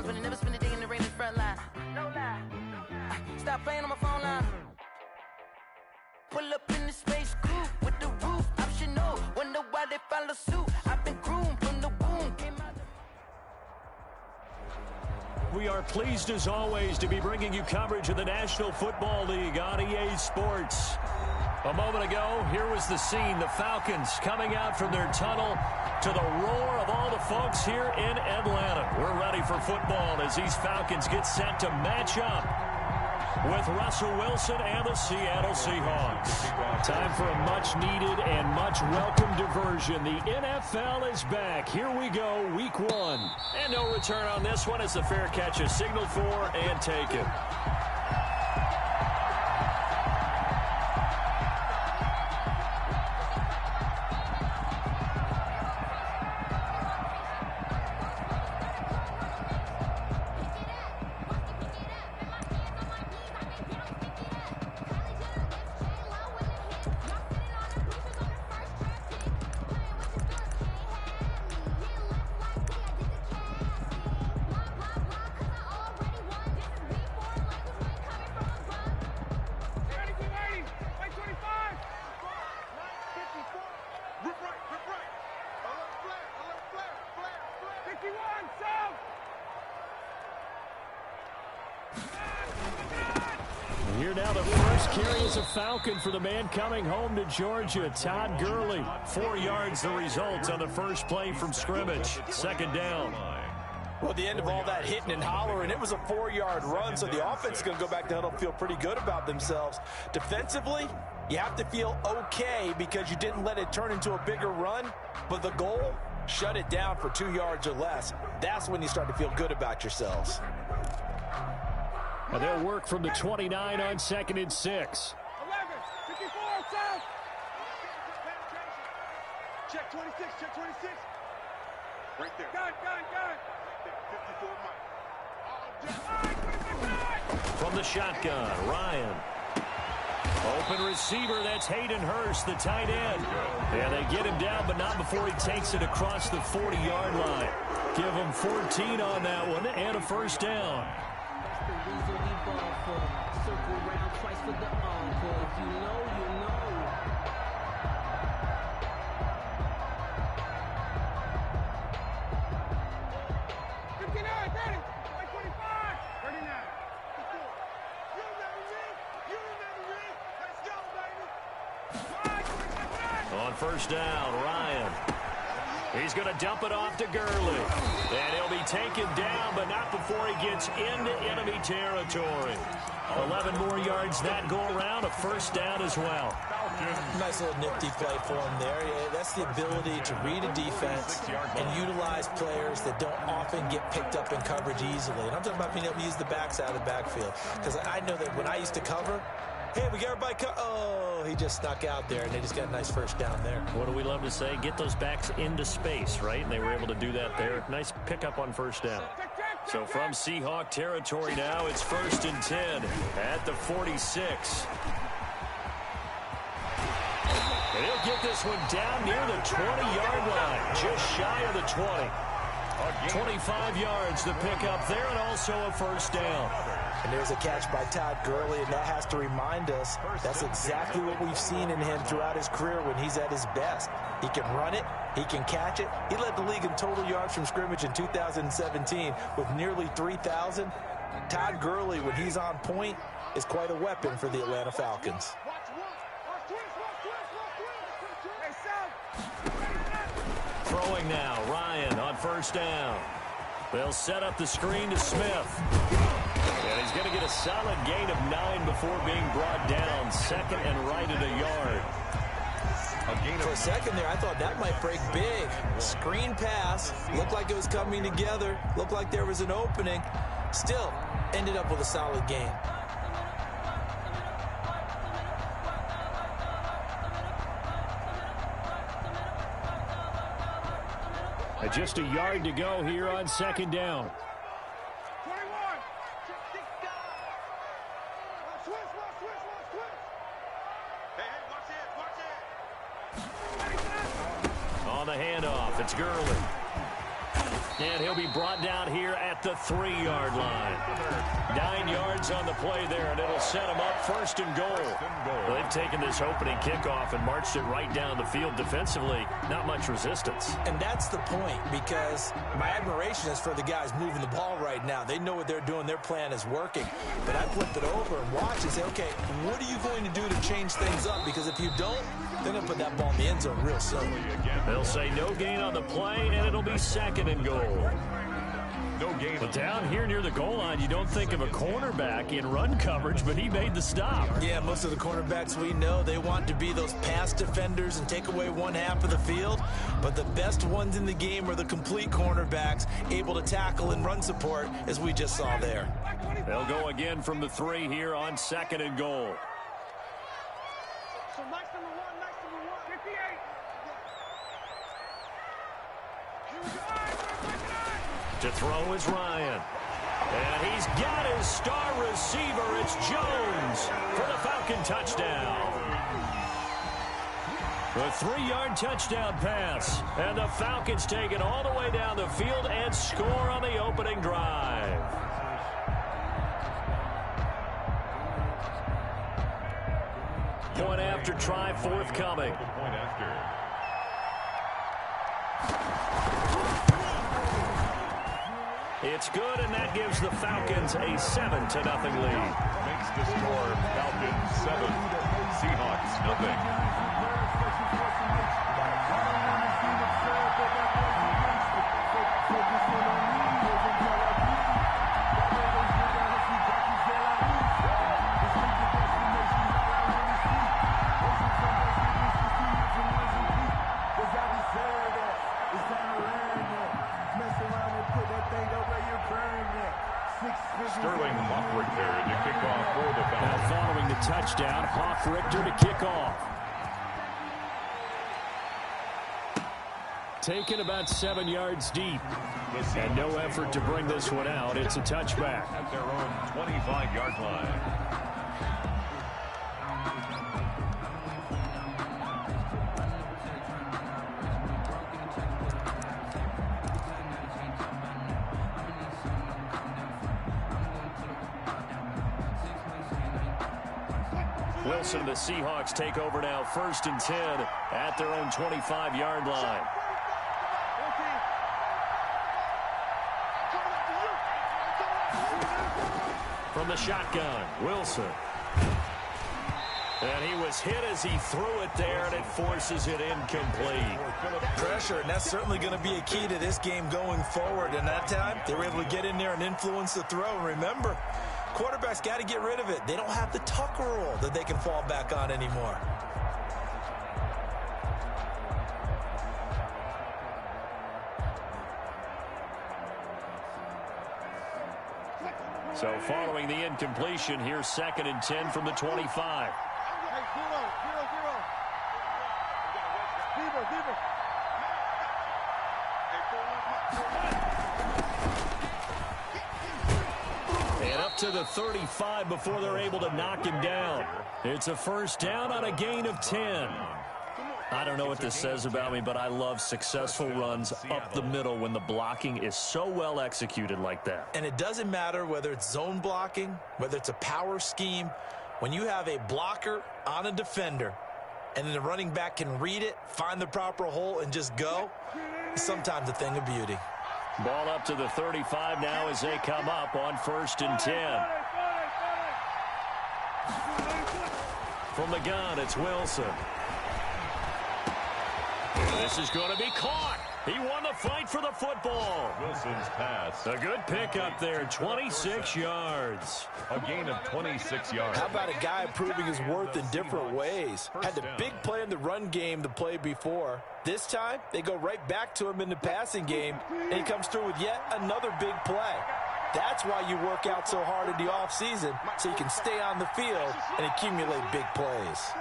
times when I never spend a day in the rain in the front line. No lie. Stop playing on my phone line. Pull up in the space coupe with the roof optional. Wonder why they follow suit. I've been groomed from the womb. We are pleased as always to be bringing you coverage of the National Football League on EA Sports. A moment ago, here was the scene. The Falcons coming out from their tunnel to the roar of all the folks here in Atlanta. We're ready for football as these Falcons get set to match up with Russell Wilson and the Seattle Seahawks. Time for a much-needed and much-welcome diversion. The NFL is back. Here we go, Week 1. And no return on this one as the fair catch is signaled for and taken. Here now the first carry is a Falcon for the man coming home to Georgia, Todd Gurley. 4 yards the result on the first play from scrimmage. Second down. Well, the end of all that hitting and hollering, it was a 4-yard run, so the offense is going to go back to huddle, feel pretty good about themselves. Defensively, you have to feel okay because you didn't let it turn into a bigger run, but the goal, shut it down for 2 yards or less. That's when you start to feel good about yourselves. And they'll work from the 29 on 2nd and 6. 11, 54, south. Check 26, check 26. Right there. Gun. 54, From the shotgun, Ryan. Open receiver, that's Hayden Hurst, the tight end. And they get him down, but not before he takes it across the 40-yard line. Give him 14 on that one and a first down. Circle around twice for the encore. If you know, you know. On first down, Ryan. He's going to dump it off to Gurley. And he'll be taken down, but not before he gets into enemy territory. 11 more yards that go around, a first down as well. Nice little nifty play for him there. Yeah, that's the ability to read a defense and utilize players that don't often get picked up in coverage easily. And I'm talking about being able to use the backs out of the backfield. Because I know that when I used to cover, hey, we got everybody oh, he just snuck out there, and they just got a nice first down there. What do we love to say? Get those backs into space, right? And they were able to do that there. Nice pickup on first down. So from Seahawk territory now, it's 1st and 10 at the 46. And he'll get this one down near the 20-yard line, just shy of the 20. 25 yards to pick up there, and also a first down. And there's a catch by Todd Gurley, and that has to remind us that's exactly what we've seen in him throughout his career when he's at his best. He can run it. He can catch it. He led the league in total yards from scrimmage in 2017 with nearly 3,000. Todd Gurley, when he's on point, is quite a weapon for the Atlanta Falcons. Throwing now, Ryan on first down. They'll set up the screen to Smith. And he's going to get a solid gain of 9 before being brought down. Second and right at a yard. For a second there, I thought that might break big. Screen pass. Looked like it was coming together. Looked like there was an opening. Still, ended up with a solid gain. Just a yard to go here on second down. 21. On the handoff, it's Gurley. And he'll be brought down here at the 3-yard line. 9 yards on the play there, and it'll set him up 1st and goal. Well, they've taken this opening kickoff and marched it right down the field defensively. Not much resistance. And that's the point, because my admiration is for the guys moving the ball right now. They know what they're doing. Their plan is working. But I flip it over and watch and say, okay, what are you going to do to change things up? Because if you don't, they're going to put that ball in the end zone real soon. They'll say no gain on the play, and it'll be 2nd and goal. No gain. But down here near the goal line, you don't think of a cornerback in run coverage, but he made the stop. Yeah, most of the cornerbacks we know, they want to be those pass defenders and take away one half of the field. But the best ones in the game are the complete cornerbacks, able to tackle and run support, as we just saw there. They'll go again from the 3 here on 2nd and goal. So Max number one, 58. Here we go. To throw is Ryan. And he's got his star receiver. It's Jones for the Falcon touchdown. The 3-yard touchdown pass. And the Falcons take it all the way down the field and score on the opening drive. Point after try forthcoming. Point after. It's good, and that gives the Falcons a 7-0 lead. Makes the score Falcons 7, Seahawks nothing. Sterling Hoffrichter to kick off for the Falcons. Now following the touchdown, Hoffrichter to kick off. Taken about 7 yards deep. And no effort to bring this one out. It's a touchback. At their own 25-yard line. Wilson and the Seahawks take over now, 1st and 10 at their own 25-yard line. From the shotgun, Wilson. And he was hit as he threw it there, and it forces it incomplete. Pressure, and that's certainly going to be a key to this game going forward. And that time, they were able to get in there and influence the throw. And remember, quarterbacks got to get rid of it. They don't have the Tucker rule that they can fall back on anymore. So following the incompletion, here's 2nd and 10 from the 25. And up to the 35 before they're able to knock him down. It's a 1st down on a gain of 10. I don't know what this says about me, but I love successful runs up the middle when the blocking is so well executed like that. And it doesn't matter whether it's zone blocking, whether it's a power scheme. When you have a blocker on a defender and then the running back can read it, find the proper hole, and just go, it's sometimes a thing of beauty. Ball up to the 35 now as they come up on 1st and 10. From the gun, it's Wilson. This is going to be caught. He won the fight for the football. Wilson's pass. A good pickup there, 26 yards. A gain of 26 yards. How about a guy proving his worth in different ways? Had the big play in the run game the play before. This time, they go right back to him in the passing game, and he comes through with yet another big play. That's why you work out so hard in the offseason, so you can stay on the field and accumulate big plays.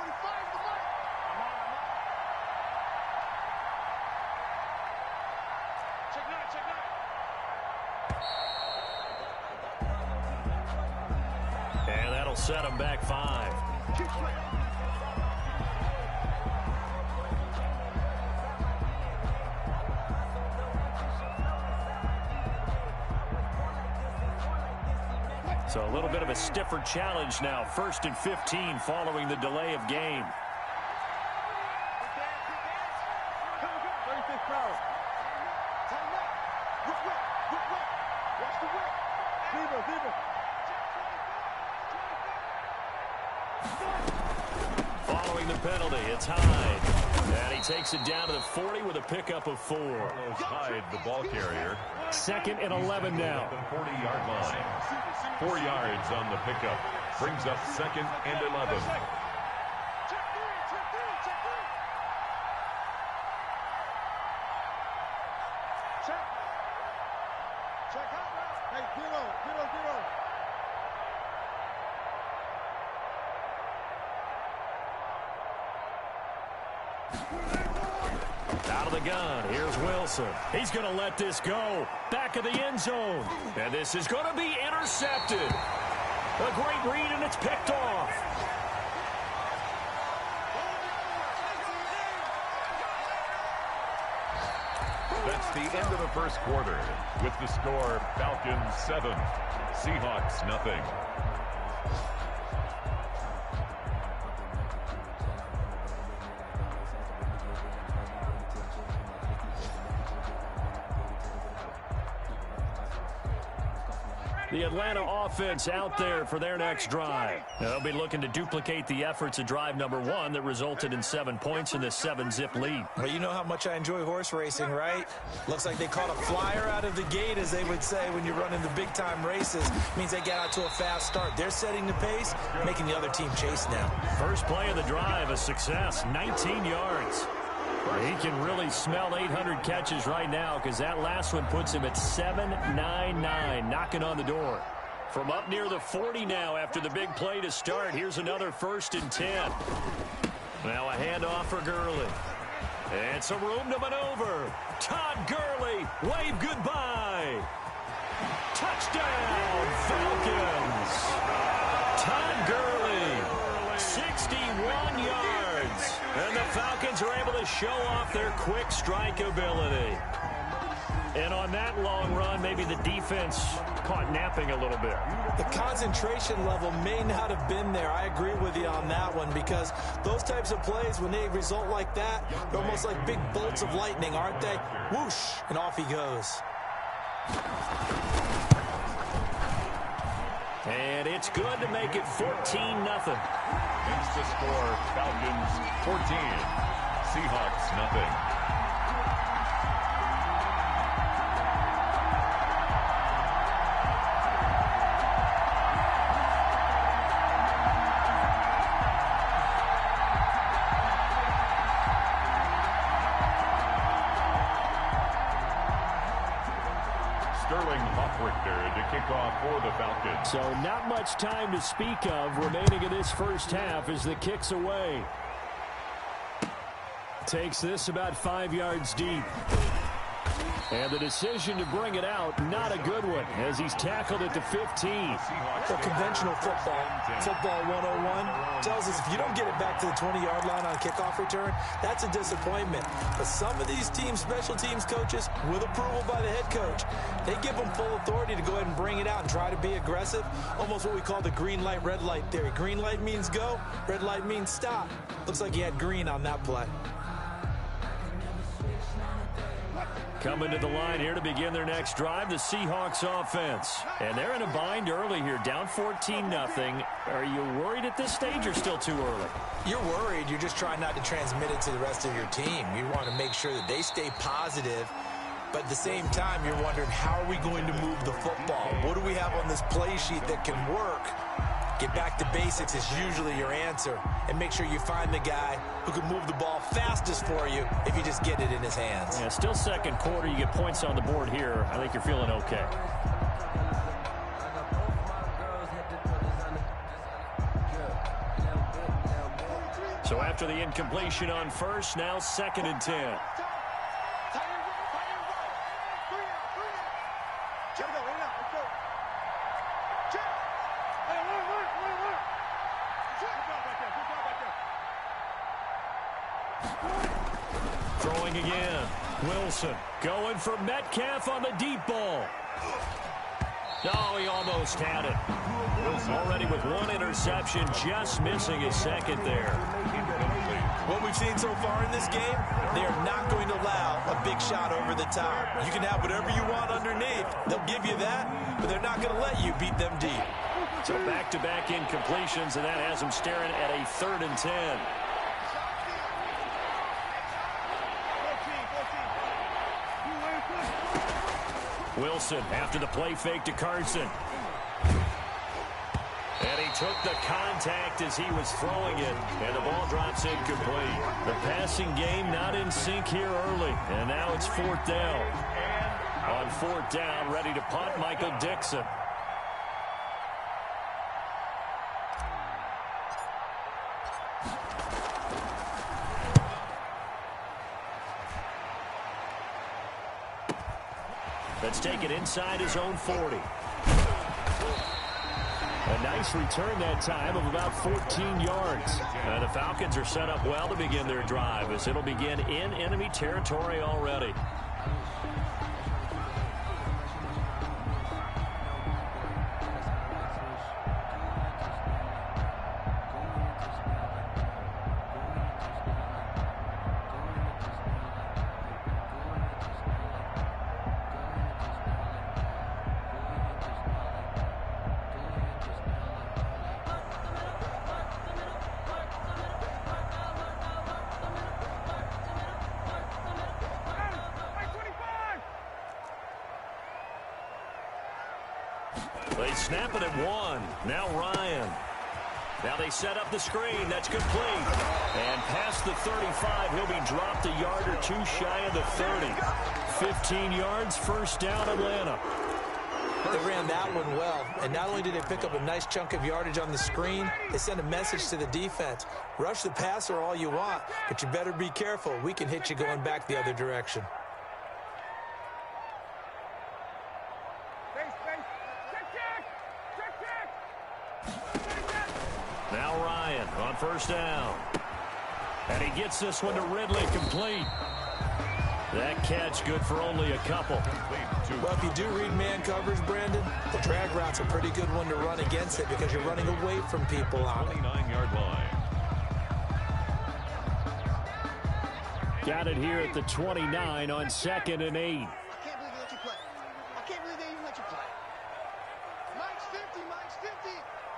And that'll set him back 5. So a little bit of a stiffer challenge now. 1st and 15 following the delay of game. 36 power. Time up. Whip. Watch the whip. Zebra. Following the penalty, it's Hyde. And he takes it down to the 40 with a pickup of 4. Hyde, the ball carrier. 2nd and 11 now. The 40-yard line. 4 yards on the pickup. Brings up 2nd and 11. Check out. Hey, zero. Out of the gun, here's Wilson. He's going to let this go. Back of the end zone. And this is going to be intercepted. A great read, and it's picked off. That's the end of the first quarter. With the score, Falcons 7, Seahawks nothing. The Atlanta offense out there for their next drive. They'll be looking to duplicate the efforts of drive number 1 that resulted in 7 points in this 7-zip lead. Well, you know how much I enjoy horse racing, right? Looks like they caught a flyer out of the gate, as they would say when you're running the big-time races. Means they get out to a fast start. They're setting the pace, making the other team chase now. First play of the drive, a success, 19 yards. He can really smell 800 catches right now because that last one puts him at 799, knocking on the door. From up near the 40 now after the big play to start. Here's another 1st and 10. Now a handoff for Gurley. And some room to maneuver. Todd Gurley, wave goodbye. Touchdown, Falcons. Todd Gurley, 61 yards. And the Falcons are able to show off their quick strike ability. And on that long run, maybe the defense caught napping a little bit. The concentration level may not have been there. I agree with you on that one, because those types of plays, when they result like that, they're almost like big bolts of lightning, aren't they? Whoosh, and off he goes. And it's good to make it 14-0. It's the score, Falcons 14, Seahawks nothing. To kick off for the Falcons. So not much time to speak of remaining in this first half as the kick's away. Takes this about 5 yards deep. And the decision to bring it out, not a good one, as he's tackled at the 15. So conventional football 101, tells us if you don't get it back to the 20-yard line on a kickoff return, that's a disappointment. But some of these teams, special teams coaches, with approval by the head coach, they give them full authority to go ahead and bring it out and try to be aggressive. Almost what we call the green light, red light theory. Green light means go, red light means stop. Looks like he had green on that play. Coming to the line here to begin their next drive, the Seahawks offense. And they're in a bind early here, down 14-0. Are you worried at this stage or still too early? You're worried. You're just trying not to transmit it to the rest of your team. You want to make sure that they stay positive. But at the same time, you're wondering, how are we going to move the football? What do we have on this play sheet that can work? Get back to basics is usually your answer. And make sure you find the guy who can move the ball fastest for you if you just get it in his hands. Yeah, still second quarter. You get points on the board here. I think you're feeling okay. So after the incompletion on first, now 2nd and 10. Throwing again. Wilson going for Metcalf on the deep ball. Oh, he almost had it. Already with one interception, just missing his second there. What we've seen so far in this game, they are not going to allow a big shot over the top. You can have whatever you want underneath. They'll give you that, but they're not going to let you beat them deep. So back-to-back incompletions, and that has him staring at a 3rd and 10. Wilson after the play fake to Carson. And he took the contact as he was throwing it, and the ball drops incomplete. The passing game not in sync here early, and now it's 4th down. On 4th down, ready to punt, Michael Dixon. Let's take it inside his own 40. A nice return that time of about 14 yards. The Falcons are set up well to begin their drive as it'll begin in enemy territory already. They snap it at 1. Now Ryan. Now they set up the screen. That's complete. And past the 35, he'll be dropped a yard or two shy of the 30. 15 yards, 1st down, Atlanta. They ran that one well, and not only did they pick up a nice chunk of yardage on the screen, they sent a message to the defense. Rush the passer all you want, but you better be careful. We can hit you going back the other direction. Now Ryan on 1st down. And he gets this one to Ridley, complete. That catch good for only a couple. Well, if you do read man coverage, Brandon, the drag route's a pretty good one to run against it because you're running away from people on it. 29-yard line. Got it here at the 29 on 2nd and 8. I can't believe they let you play. I can't believe they even let you play. Mike's 50, Mike's 50.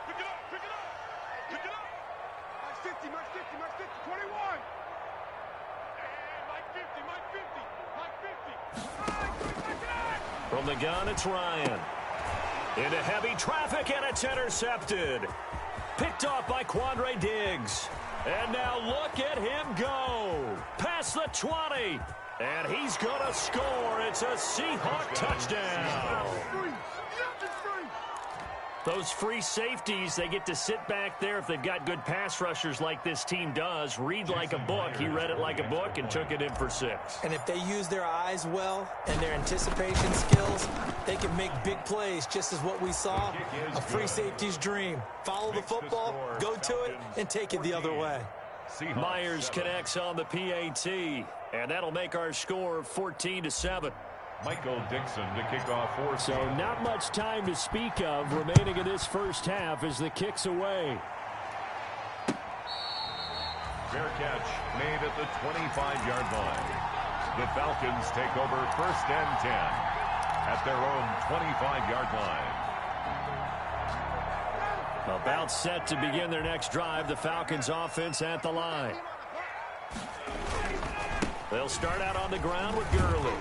Pick it up, pick it up, pick it up. Mike's 50, Mike's 50, Mike's 50, 21. And Mike 50, Mike 50, Mike 50. From the gun, it's Ryan. Into heavy traffic, and it's intercepted. Picked off by Quandre Diggs. And now look at him go. Past the 20. And he's going to score. It's a Seahawk touchdown. Those free safeties, they get to sit back there if they've got good pass rushers like this team does. Read like a book. He read it like a book and took it in for 6. And if they use their eyes well and their anticipation skills, they can make big plays, just as what we saw. A free safety's dream. Follow the football, go to it, and take it the other way. Myers connects on the PAT, and that'll make our score 14-7. Michael Dixon to kick off 4. So not much time to speak of remaining in this first half as the kick's away. Fair catch made at the 25-yard line. The Falcons take over 1st and 10 at their own 25-yard line. About set to begin their next drive. The Falcons offense at the line. They'll start out on the ground with Gurley.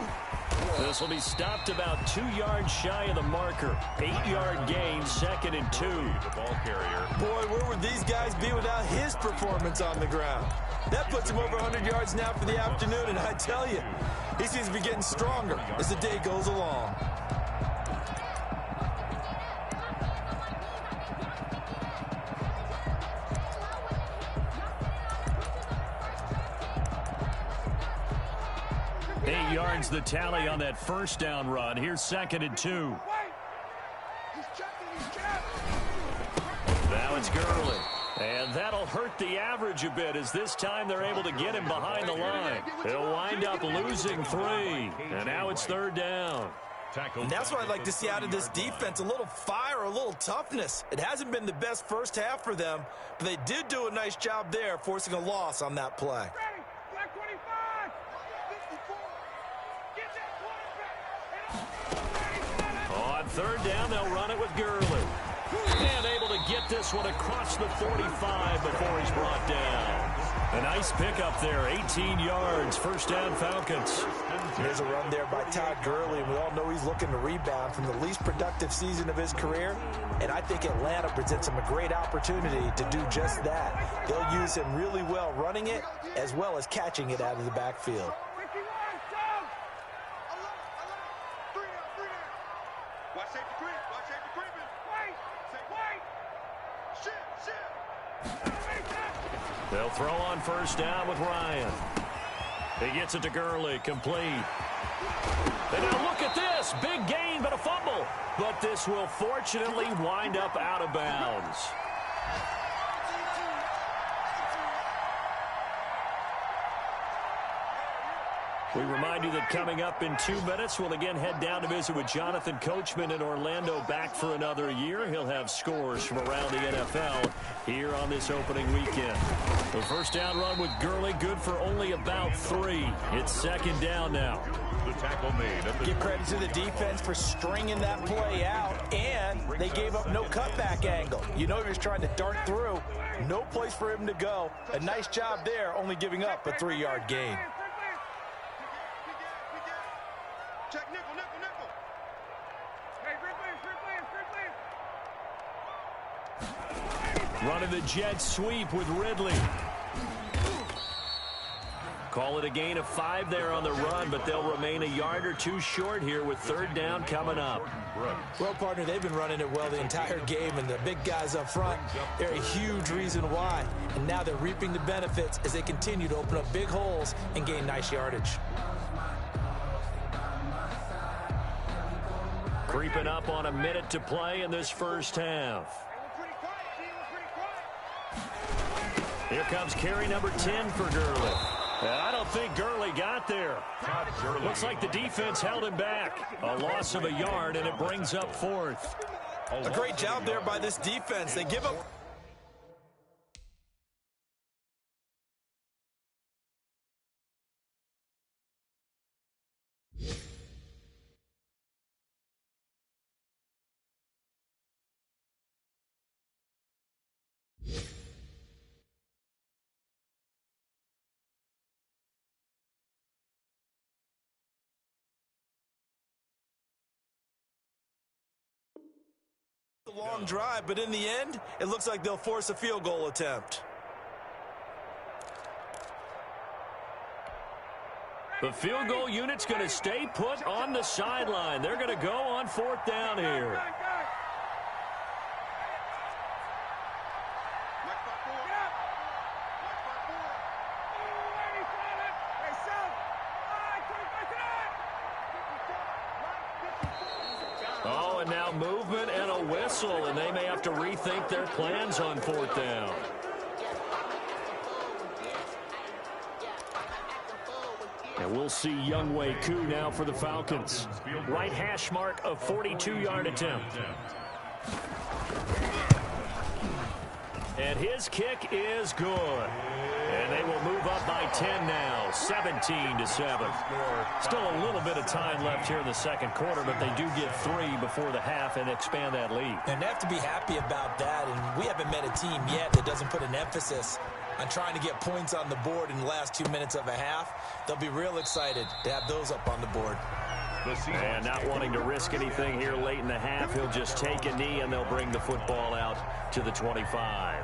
This will be stopped about 2 yards shy of the marker. 8-yard gain, 2nd and 2. The ball carrier. Boy, where would these guys be without his performance on the ground? That puts him over 100 yards now for the afternoon, and I tell you, he seems to be getting stronger as the day goes along. Yards the tally on that 1st down run. Here's 2nd and 2. Now it's Gurley. And that'll hurt the average a bit as this time they're able to get him behind the line. He'll wind up losing 3. And now it's 3rd down. And that's what I'd like to see out of this defense, a little fire, a little toughness. It hasn't been the best first half for them, but they did do a nice job there, forcing a loss on that play. On third down, they'll run it with Gurley. And able to get this one across the 45 before he's brought down. A nice pickup there, 18 yards, first down Falcons. Here's a run there by Todd Gurley, and we all know he's looking to rebound from the least productive season of his career, and I think Atlanta presents him a great opportunity to do just that. They'll use him really well running it as well as catching it out of the backfield. They'll throw on first down with Ryan. He gets it to Gurley, complete. And now look at this, big gain but a fumble. But this will fortunately wind up out of bounds. We remind you that coming up in 2 minutes, we'll again head down to visit with Jonathan Coachman in Orlando, back for another year. He'll have scores from around the NFL here on this opening weekend. The first down run with Gurley, good for only about 3. It's second down now. The tackle made. Give credit to the defense for stringing that play out, and they gave up no cutback angle. You know he was trying to dart through. No place for him to go. A nice job there, only giving up a 3-yard gain. Check nickel, nickel, nickel. Hey, Ridley. Running the jet sweep with Ridley. Call it a gain of 5 there on the run, but they'll remain a yard or 2 short here with third down coming up. Well, partner, they've been running it well the entire game, and the big guys up front, they're a huge reason why. And now they're reaping the benefits as they continue to open up big holes and gain nice yardage. Creeping up on a minute to play in this first half. Here comes carry number 10 for Gurley. I don't think Gurley got there. Looks like the defense held him back. A loss of a yard, and it brings up fourth. A great job there by this defense. They give up. A long drive, but in the end, it looks like they'll force a field goal attempt. The field goal unit's going to stay put on the sideline. They're going to go on fourth down here. Oh, and now movement and a whistle, and they may have to rethink their plans on fourth down. And we'll see Younghoe Koo now for the Falcons. Right hash mark, a 42-yard attempt. And his kick is good. And they will move up by 10 now, 17-7. Still a little bit of time left here in the second quarter, but they do get 3 before the half and expand that lead. And they have to be happy about that, and we haven't met a team yet that doesn't put an emphasis on trying to get points on the board in the last 2 minutes of a half. They'll be real excited to have those up on the board. And not wanting to risk anything here late in the half, he'll just take a knee and they'll bring the football out to the 25.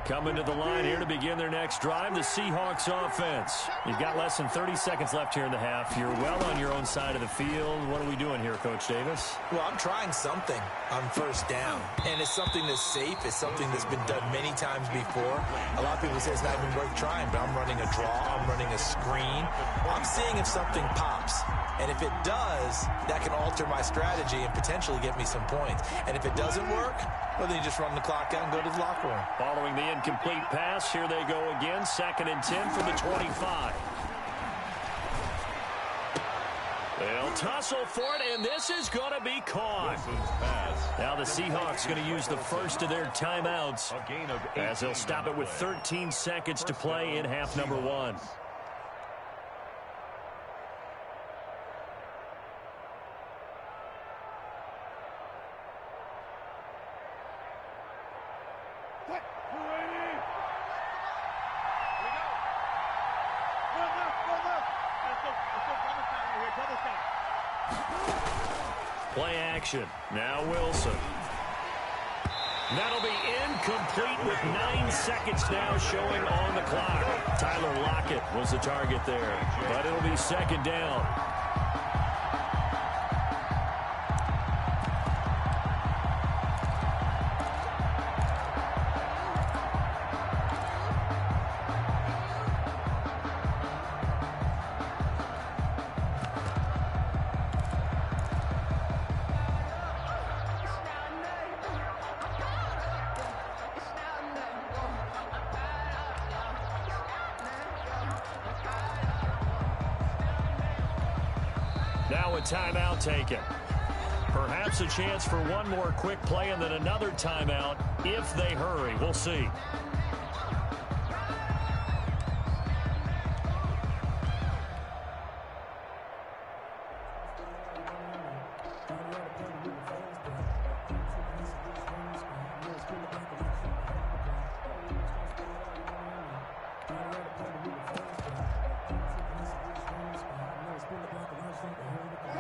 Coming to the line here to begin their next drive, the Seahawks offense. You've got less than 30 seconds left here in the half. You're well on your own side of the field. What are we doing here, Coach Davis? Well, I'm trying something on first down, and it's something that's safe. It's something that's been done many times before. A lot of people say it's not even worth trying, but I'm running a draw. I'm running a screen. I'm seeing if something pops. And if it does, that can alter my strategy and potentially get me some points. And if it doesn't work, well, then you just run the clock out and go to the locker room. Following the incomplete pass, here they go again. 2nd and 10 from the 25. They'll tussle for it, and this is going to be caught. Now the Seahawks going to use the first of their timeouts as they'll stop it with 13 seconds to play in half number 1. Play action. Now Wilson. That'll be incomplete with 9 seconds now showing on the clock. Tyler Lockett was the target there, but it'll be 2nd down. Now a timeout taken. Perhaps a chance for one more quick play and then another timeout if they hurry. We'll see.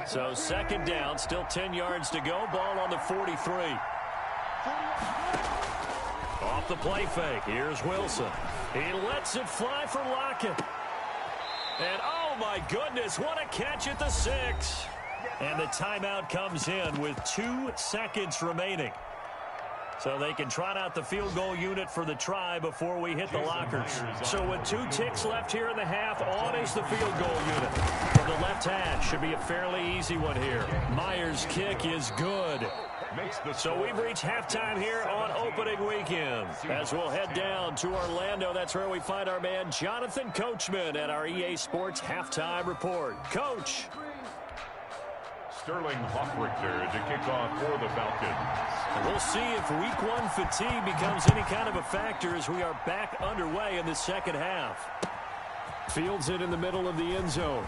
So 2nd down, still 10 yards to go. Ball on the 43. Off the play fake. Here's Wilson. He lets it fly for Lockett. And oh my goodness, what a catch at the 6. And the timeout comes in with 2 seconds remaining. So they can trot out the field goal unit for the try before we hit the lockers. So with 2 ticks left here in the half, on is the field goal unit. From the left hash, should be a fairly easy one here. Myers' kick is good. So we've reached halftime here on opening weekend. As we'll head down to Orlando, that's where we find our man Jonathan Coachman at our EA Sports Halftime Report. Coach. Sterling Hoffrichter to kick off for the Falcons. And we'll see if week 1 fatigue becomes any kind of a factor as we are back underway in the second half. Fields it in the middle of the end zone.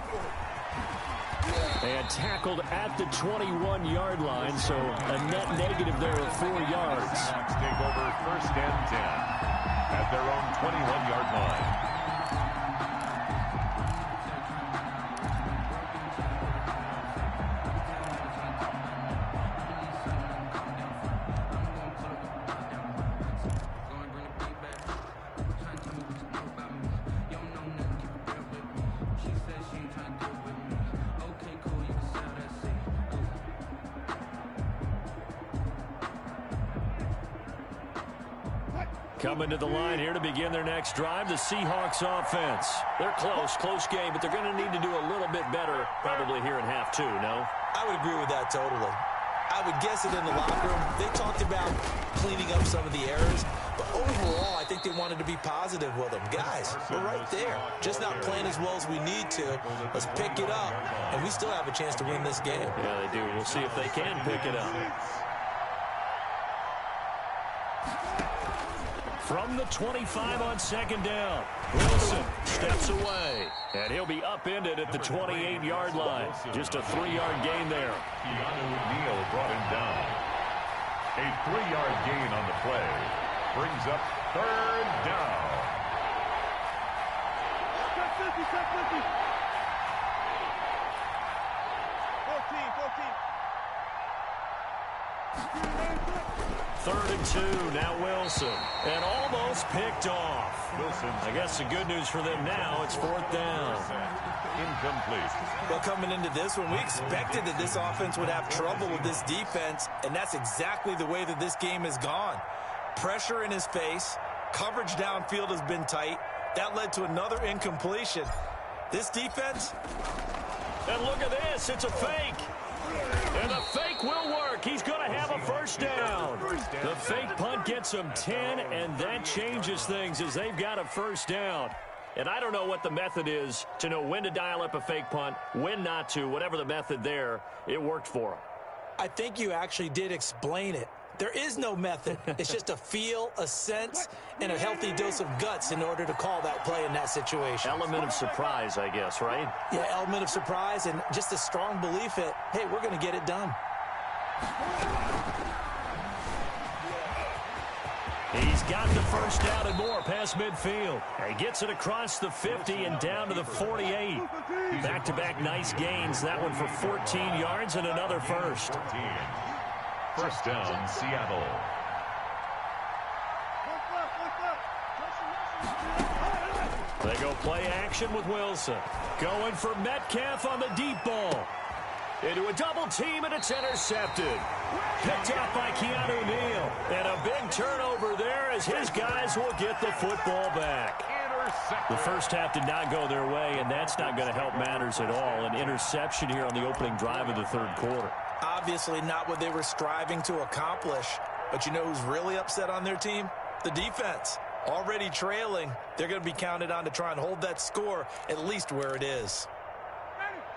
And tackled at the 21-yard line, so a net negative there of 4 yards. Seahawks take over 1st and 10 at their own 21-yard line. Coming to the line here to begin their next drive, the Seahawks offense. They're close game, but they're going to need to do a little bit better probably here in half 2, no? I would agree with that totally. I would guess it in the locker room. They talked about cleaning up some of the errors, but overall, I think they wanted to be positive with them. Guys, we're right there. Just not playing as well as we need to. Let's pick it up, and we still have a chance to win this game. Yeah, they do. We'll see if they can pick it up. From the 25 on 2nd down, Wilson steps away, and he'll be upended at the 28-yard line. Just a 3-yard gain there. Keanu Neal brought him down. A 3-yard gain on the play brings up 3rd down. 14. 3rd and 2. Now Wilson. And almost picked off. I guess the good news for them now, it's 4th down. Incomplete. Well, coming into this one, we expected that this offense would have trouble with this defense, and that's exactly the way that this game has gone. Pressure in his face. Coverage downfield has been tight. That led to another incompletion. This defense... And look at this. It's a fake. And the fake will work. He's going to have a first down. The fake punt gets him 10, and that changes things as they've got a first down. And I don't know what the method is to know when to dial up a fake punt, when not to. Whatever the method there, it worked for him. I think you actually did explain it. There is no method. It's just a feel, a sense, and a healthy dose of guts in order to call that play in that situation. Element of surprise, I guess, right? Yeah, element of surprise and just a strong belief that, hey, we're going to get it done. He's got the first down and more past midfield. He gets it across the 50 and down to the 48. Back-to-back nice gains. That one for 14 yards and another first. 14. First down, Seattle. They go play action with Wilson. Going for Metcalf on the deep ball. Into a double team, and it's intercepted. Picked up by Keanu Neal. And a big turnover there as his guys will get the football back. The first half did not go their way, and that's not going to help matters at all. An interception here on the opening drive of the third quarter. Obviously not what they were striving to accomplish. But you know who's really upset on their team? The defense. Already trailing. They're going to be counted on to try and hold that score at least where it is.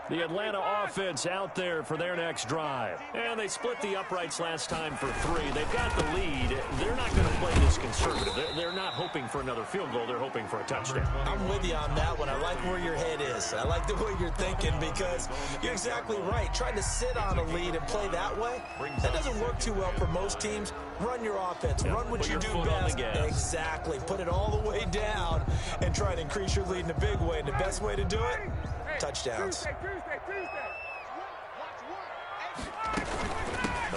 The Atlanta offense out there for their next drive. And they split the uprights last time for 3. They've got the lead. They're not going to play this conservative. They're not hoping for another field goal. They're hoping for a touchdown. I'm with you on that one. I like where your head is. I like the way you're thinking because you're exactly right. Trying to sit on a lead and play that way, that doesn't work too well for most teams. Run your offense. Run what you do best. Exactly. Put it all the way down and try to increase your lead in a big way. And the best way to do it, touchdowns.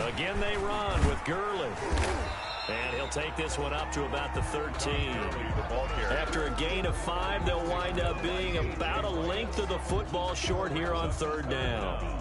Again, they run with Gurley. And he'll take this one up to about the 13. After a gain of 5, they'll wind up being about a length of the football short here on 3rd down.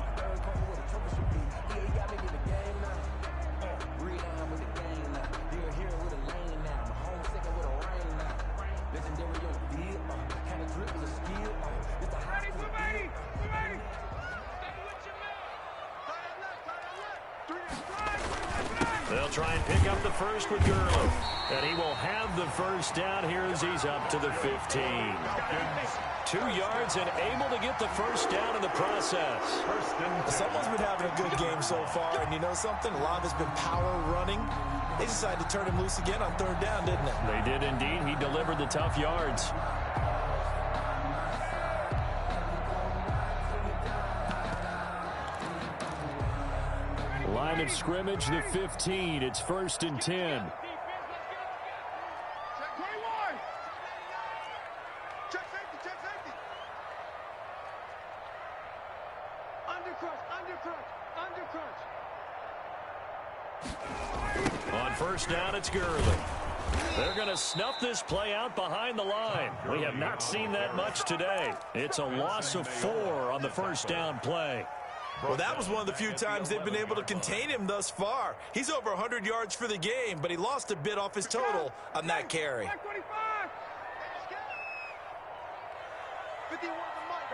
They'll try and pick up the first with Gurley. And he will have the first down here as he's up to the 15. 2 yards and able to get the first down in the process. Someone's been having a good game so far, and you know something? A lot of it's been power running. They decided to turn him loose again on 3rd down, didn't they? They did indeed. He delivered the tough yards. Line of scrimmage, the 15. It's 1st and 10. On 1st down, it's Gurley. They're going to snuff this play out behind the line. We have not seen that much today. It's a loss of 4 on the 1st down play. Well, that was one of the few times they've been able to contain him thus far. He's over 100 yards for the game, but he lost a bit off his total on that carry. 51 to Mike.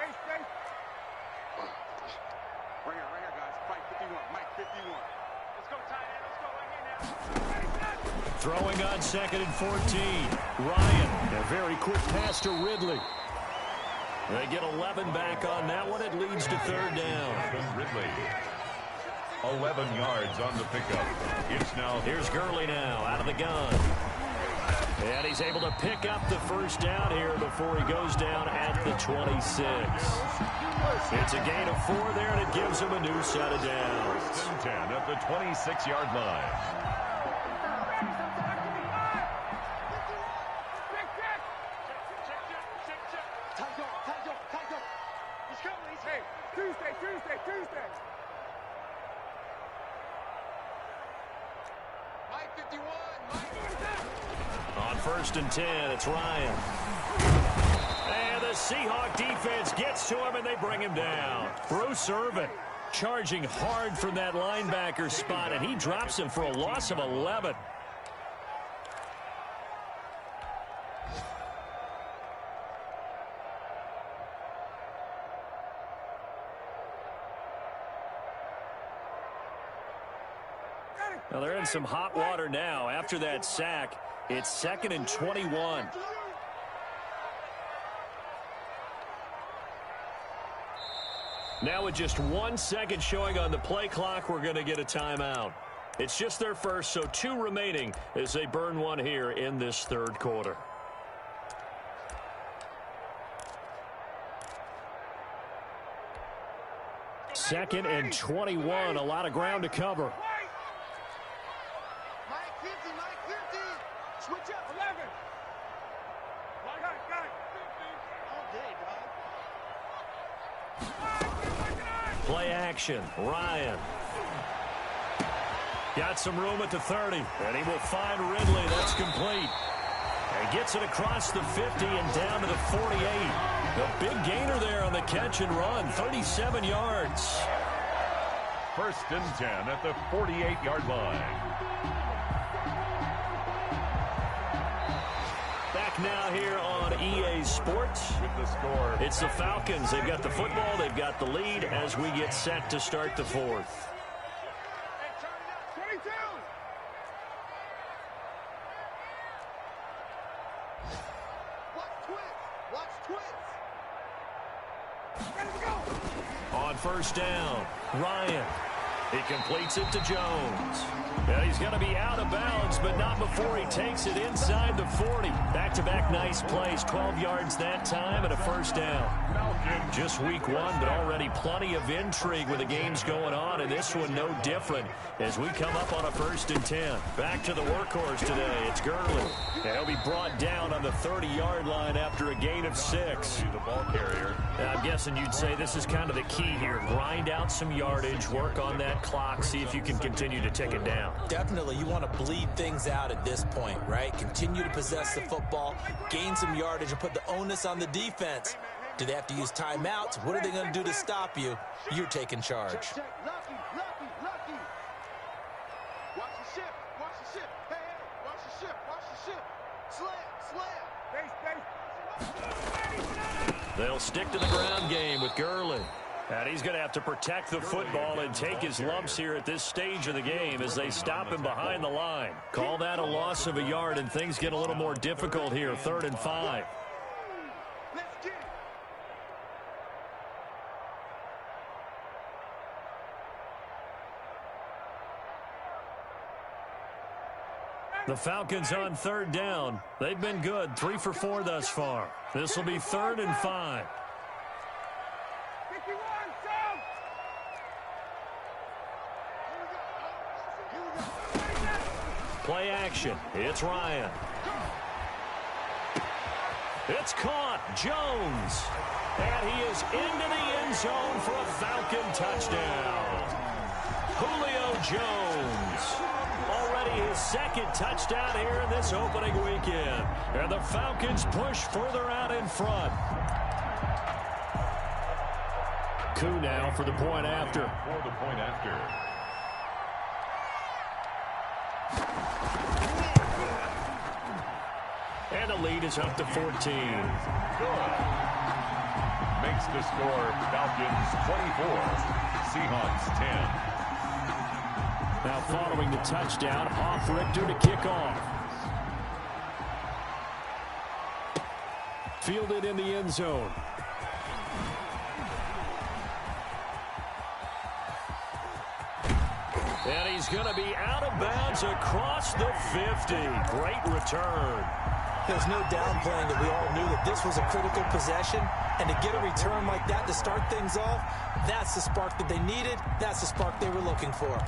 Right here, guys. Fight 51. Mike 51. Let's go, tight end. Let's go right here now. Throwing on 2nd and 14. Ryan, a very quick pass to Ridley. They get 11 back on that one. It leads to 3rd down. Ridley. 11 yards on the pickup. It's now. Here's Gurley now out of the gun. And he's able to pick up the first down here before he goes down at the 26. It's a gain of 4 there, and it gives him a new set of downs. 10 at the 26-yard line. Mike, On 1st and 10, it's Ryan. And the Seahawk defense gets to him, and they bring him down. Bruce Irvin charging hard from that linebacker spot, and he drops him for a loss of 11. Well, they're in some hot water now. After that sack, it's 2nd and 21. Now with just 1 second showing on the play clock, we're going to get a timeout. It's just their first, so 2 remaining as they burn one here in this 3rd quarter. Second and 21, a lot of ground to cover. Mike 50, Mike 50. Switch up, 11. Got it. 50. All day, dog. Play action, Ryan. Got some room at the 30, and he will find Ridley. That's complete. And gets it across the 50 and down to the 48. A big gainer there on the catch and run, 37 yards. 1st and 10 at the 48-yard line. Back now here on EA Sports. With the score. It's the Falcons. They've got the football. They've got the lead as we get set to start the 4th. 22. Watch twits. Ready to go. On 1st down, Ryan. He completes it to Jones. Yeah, he's going to be out of bounds, but not before he takes it inside the 40. Back-to-back nice plays, 12 yards that time and a 1st down. Just week 1, but already plenty of intrigue with the games going on, and this one no different as we come up on a 1st and 10. Back to the workhorse today. It's Gurley. And he'll be brought down on the 30-yard line after a gain of 6. The ball carrier. I'm guessing you'd say this is kind of the key here. Grind out some yardage, work on that clock, see if you can continue to tick it down. Definitely, you want to bleed things out at this point, right? Continue to possess the football, gain some yardage, and put the onus on the defense. Do they have to use timeouts? What are they going to do to stop you? You're taking charge. Check. Lucky. Watch the ship. Hey, watch the ship. Slam. They'll stick to the ground game with Gurley. And he's going to have to protect the football and take his lumps here at this stage of the game as they stop him behind the line. Call that a loss of a yard, and things get a little more difficult here, 3rd and 5. Let's get it. The Falcons on 3rd down. They've been good, 3 for 4 thus far. This will be 3rd and 5. 51, Sam. Play action. It's Ryan. It's caught. Jones. And he is into the end zone for a Falcon touchdown. Julio Jones. Already his 2nd touchdown here in this opening weekend. And the Falcons push further out in front. Coup now for the point after. And the lead is up to 14. Makes the score Falcons 24, Seahawks 10. Now following the touchdown, off Richter to kick off. Fielded in the end zone. And he's going to be out of bounds across the 50. Great return. There's no downplaying that we all knew that this was a critical possession, and to get a return like that to start things off, that's the spark that they needed. That's the spark they were looking for.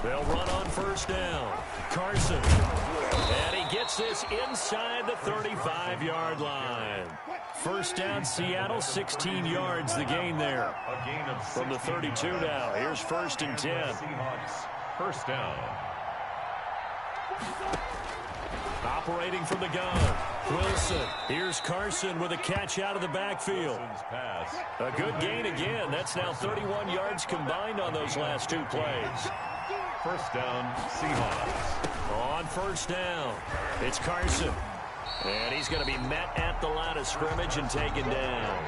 They'll run on first down. Carson. And he gets this inside the 35-yard line. First down, Seattle, 16 yards the gain there. A gain of From the 32 now. Here's first and 10. Seahawks, first down. Operating from the gun. Wilson. Here's Carson with a catch out of the backfield. Pass. A good gain again. That's now 31 yards combined on those last two plays. First down, Seahawks. On first down, it's Carson. And he's going to be met at the line of scrimmage and taken down.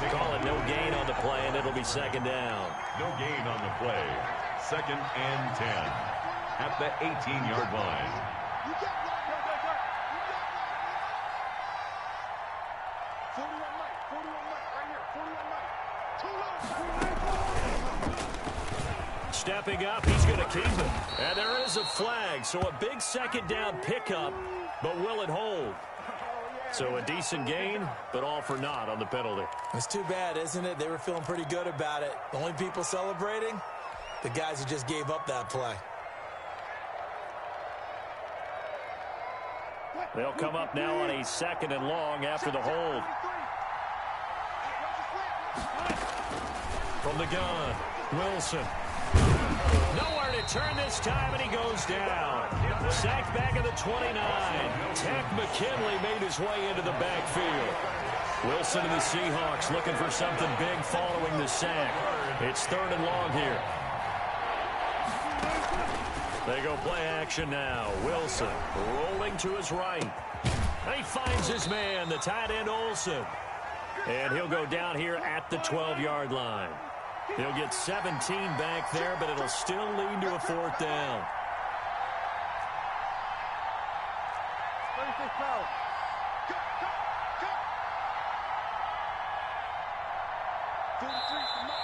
Call it no gain on the play, and it'll be second down. No gain on the play. Second and 10 at the 18-yard line. You got right, you got right. 41 Mike, 41 Mike, right here, 41 Mike. Too low. Stepping up, he's going to keep it. And there is a flag, so a big second down pickup, but will it hold? So a decent gain, but all for naught on the penalty. It's too bad, isn't it? They were feeling pretty good about it. The only people celebrating, the guys who just gave up that play. They'll come up now on a second and long after the hold. From the gun, Wilson. Nowhere to turn this time, and he goes down. Sacked back at the 29. Tech McKinley made his way into the backfield. Wilson and the Seahawks looking for something big following the sack. It's third and long here. They go play action now. Wilson rolling to his right. And he finds his man, the tight end Olsen. And he'll go down here at the 12-yard line. He'll get 17 back there, but it'll still lead to a fourth down.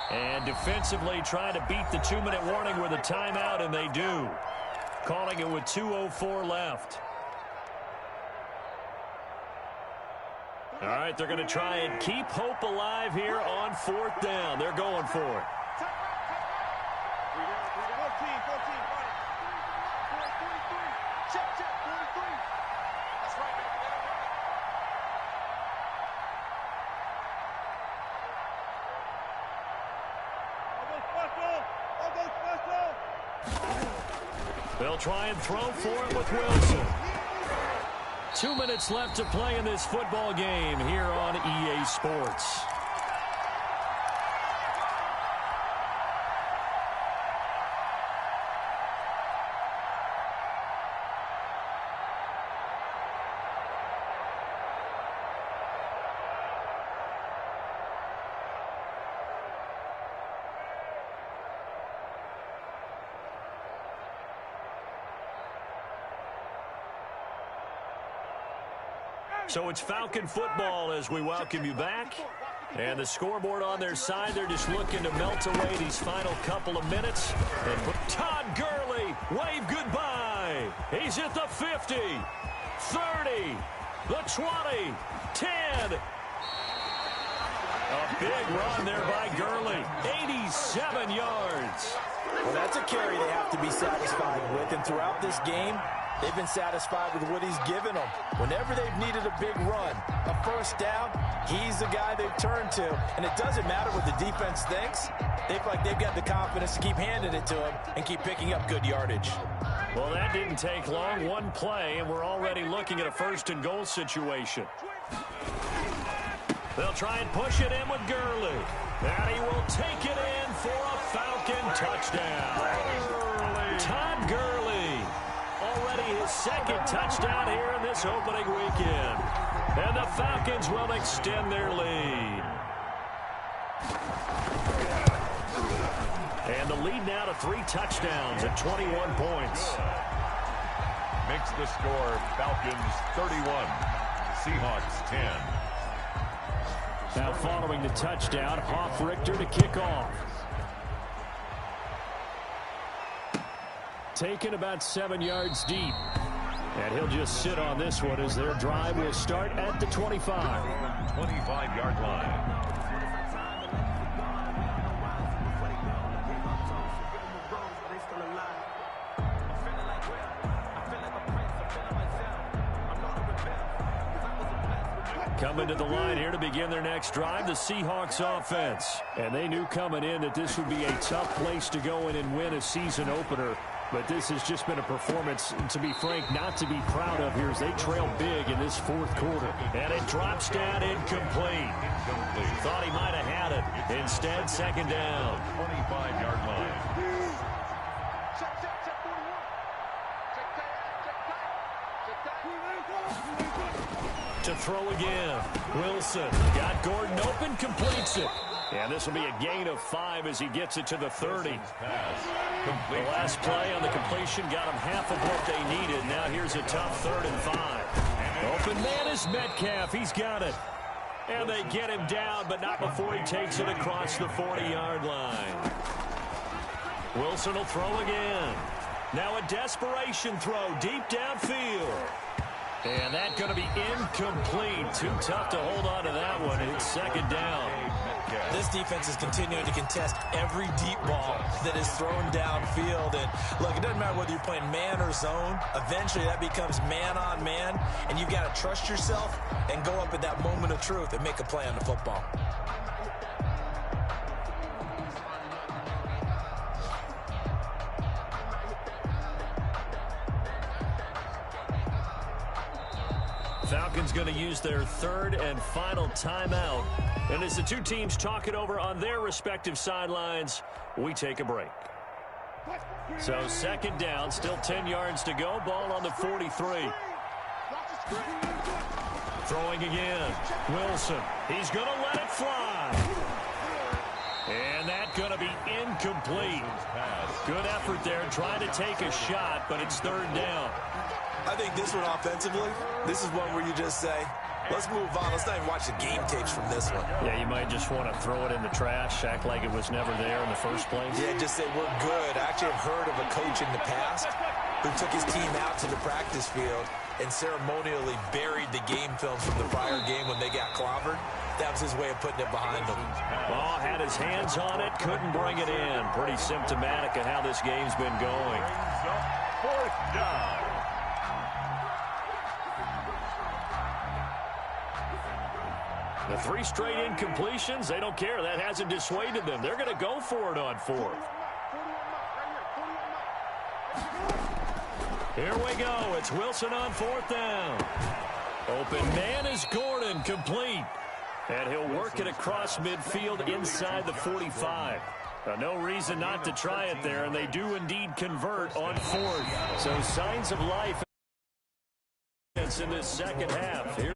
And defensively trying to beat the 2-minute warning with a timeout, and they do. Calling it with 2:04 left. All right, they're going to try and keep hope alive here on fourth down. They're going for it. 14. Check, 43. That's right, They'll try and throw for it with Wilson. 2 minutes left to play in this football game here on EA Sports. So it's Falcon football as we welcome you back. And the scoreboard on their side, they're just looking to melt away these final couple of minutes. And Todd Gurley, wave goodbye. He's at the 50, 30, the 20, 10. A big run there by Gurley, 87 yards. Well, that's a carry they have to be satisfied with. And throughout this game, they've been satisfied with what he's given them. Whenever they've needed a big run, a first down, he's the guy they've turned to. And it doesn't matter what the defense thinks. They feel like they've got the confidence to keep handing it to him and keep picking up good yardage. Well, that didn't take long. One play, and we're already looking at a first-and-goal situation. They'll try and push it in with Gurley. And he will take it in for a Falcon touchdown. Todd Gurley. Already his second touchdown here in this opening weekend. And the Falcons will extend their lead. And the lead now to 3 touchdowns at 21 points. Makes the score Falcons 31, Seahawks 10. Now following the touchdown, Hoff-Richter to kick off. Taken about 7 yards deep. And he'll just sit on this one as their drive will start at the 25. 25-yard line. Coming to the line here to begin their next drive, the Seahawks offense. And they knew coming in that this would be a tough place to go in and win a season opener. But this has just been a performance, to be frank, not to be proud of here as they trail big in this fourth quarter. And it drops down incomplete. Thought he might have had it. Instead, second down. 25-yard line. To throw again. Wilson got Gordon open, completes it. And this will be a gain of 5 as he gets it to the 30. The last play on the completion got him half of what they needed. Now here's a tough 3rd and 5. Open man is Metcalf. He's got it. And they get him down, but not before he takes it across the 40-yard line. Wilson will throw again. Now a desperation throw deep downfield. And that's going to be incomplete. Too tough to hold on to that one. It's second down. This defense is continuing to contest every deep ball that is thrown downfield. And look, it doesn't matter whether you're playing man or zone. Eventually that becomes man on man. And you've got to trust yourself and go up at that moment of truth and make a play on the football. Falcons going to use their 3rd and final timeout. And as the two teams talk it over on their respective sidelines, we take a break. So second down, still 10 yards to go. Ball on the 43. Throwing again. Wilson. He's going to let it fly. And that's going to be incomplete. Good effort there trying to take a shot, but it's 3rd down. I think this one offensively, this is one where you just say, let's move on. Let's not even watch the game tapes from this one. Yeah, you might just want to throw it in the trash, act like it was never there in the first place. Yeah, just say we're good. I actually have heard of a coach in the past who took his team out to the practice field and ceremonially buried the game film from the prior game when they got clobbered. That was his way of putting it behind them. Oh, had his hands on it, couldn't bring it in. Pretty symptomatic of how this game's been going. 4th down. The 3 straight incompletions, they don't care. That hasn't dissuaded them. They're going to go for it on 4th. Here we go. It's Wilson on 4th down. Open man is Gordon, complete. And he'll work it across midfield inside the 45. No reason not to try it there, and they do indeed convert on 4th. So signs of life in this second half. Here